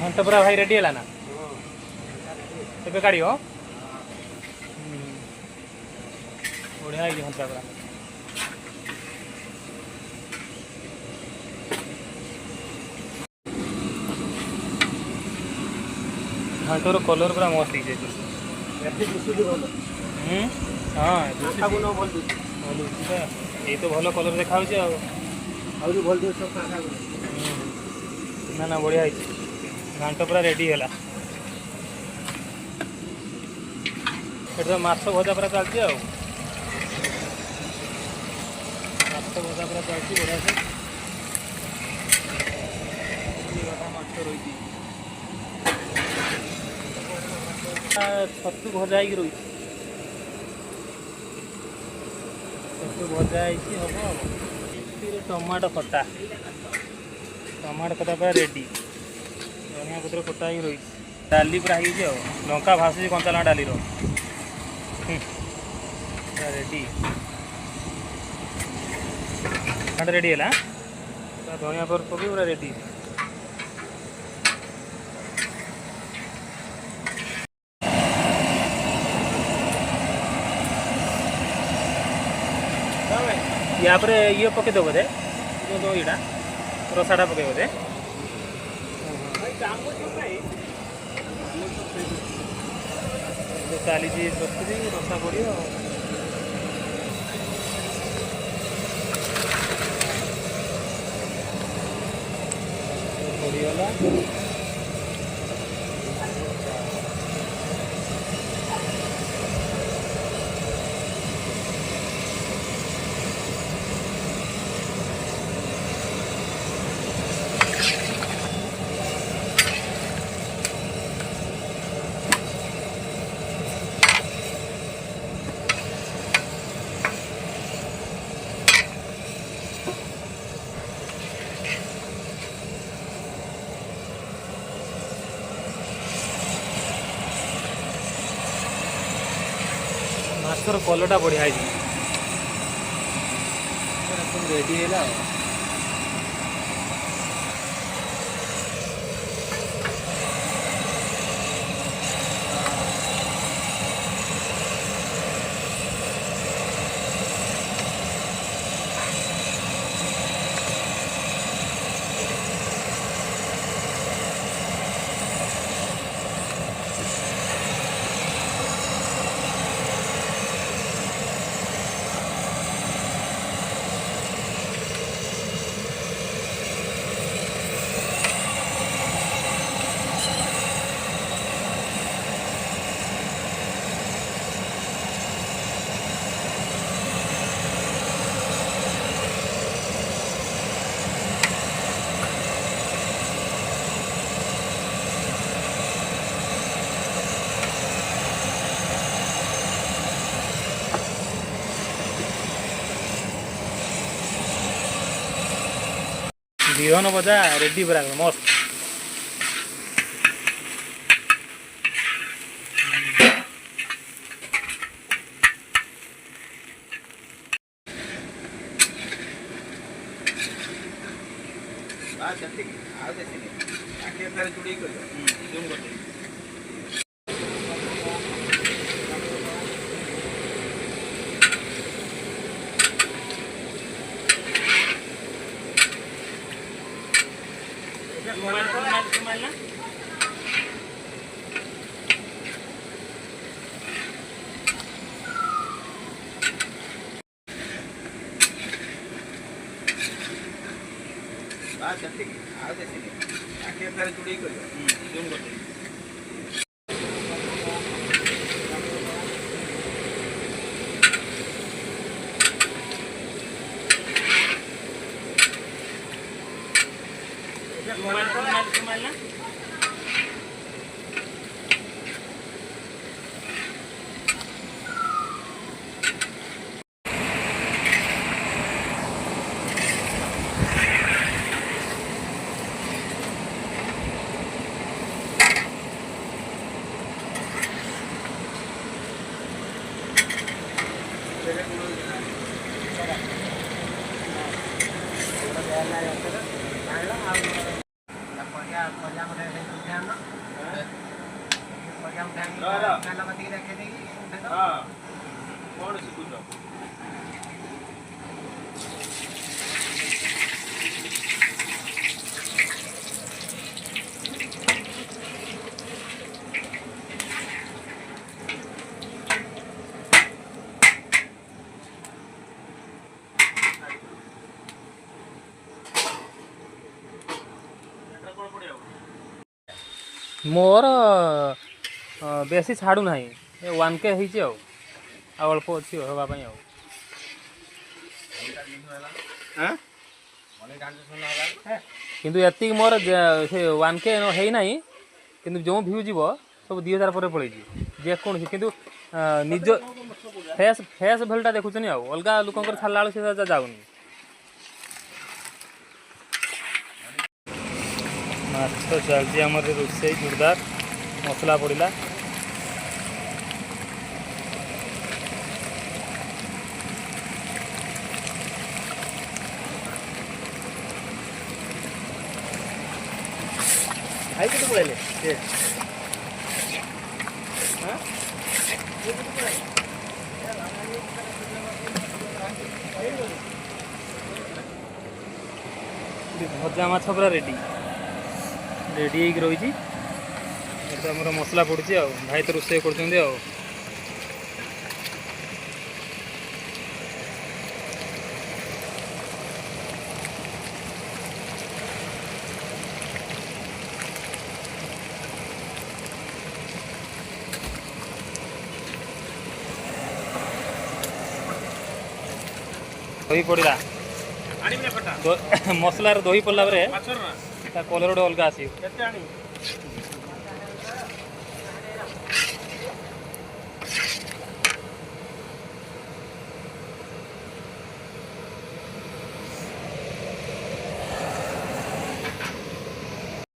घंटा पूरा भाई रेडी है ना गाड़ी हो बढ़िया है घंटा पूरा घंटर कलर पूरा मस्त हाँ ये तो भल कलर देखा ना बढ़िया है घाट पूरा रेडी है तो माछ भजा पूरा चलती माछ भजा पूरा चलती बढ़िया से माछ रही छतु भजा ही रही छतु भजा हम टमाटो खटा पूरा रेडी धनिया पत्र कटा ही रही डाली पूरा हो लंका भाषुची कंचा लंका डाली रेडी रेडी है धनिया पत्र पकई पूरा रेडी या ये पकईद बोधे जो यहाँ रसाटा पकई बोधे चली प्रस्तुति रसा पड़ो पड़गला माछर कलरटा बढ़िया है रेडी है बिहन भजा रेडी पूरा मस्त मोबाइल ना मोबाइल ना मोर बेसी छाड़ू ना 1K अल्प अच्छी हाँपाई किंतु एति मोर से 1K है ना कि जो भ्यू जीव सब 2000 पर पड़े जेकोसी किंतु निज फेस फेस भैलटा देखुन अलग लोक छाड़ा से जाऊनी माछ चलती आमर रोसे जोरदार मसला पड़ा भाई कितने पड़े भजा माछ पूरा रेडी रेडी रही आमर मसला पड़ुची भाई तो रोसे कर दही पड़ा मसलार दही पड़ला कलर गोटे अलग आस